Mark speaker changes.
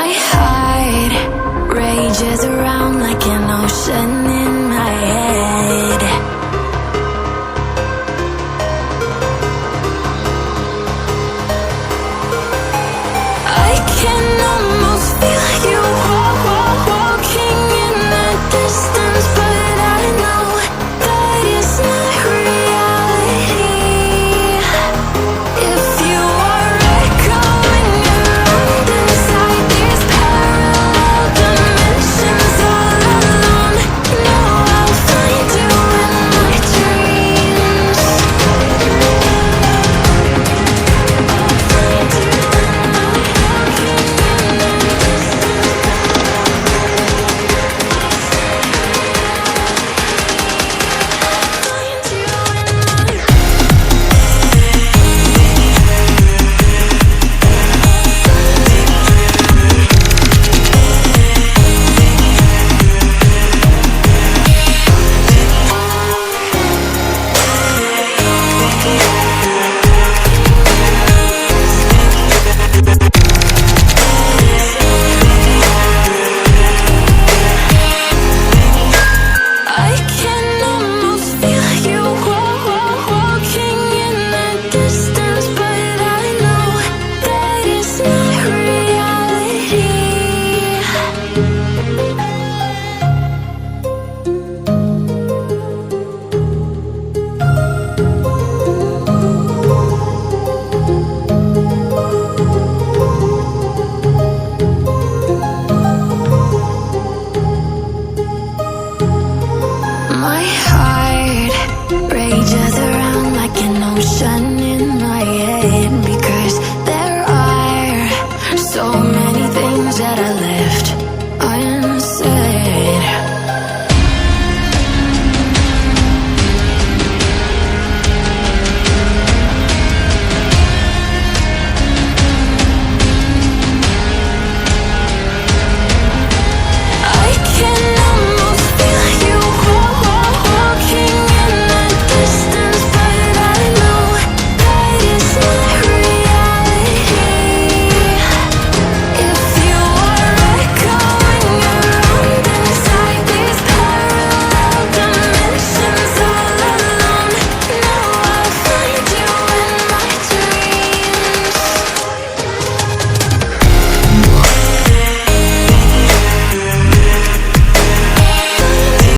Speaker 1: My heart rages around like an ocean in my head. I can almost feel you walking in the distance, but I know that it's not reality. If you are echoing around inside these parallel dimensions all alone, know I'll find you in my dreams. I'll find you in my walking in the I can almost feel you walking in the distance, but I know that it's not reality. My heart rages around like an ocean in my head, because there are so many things that I left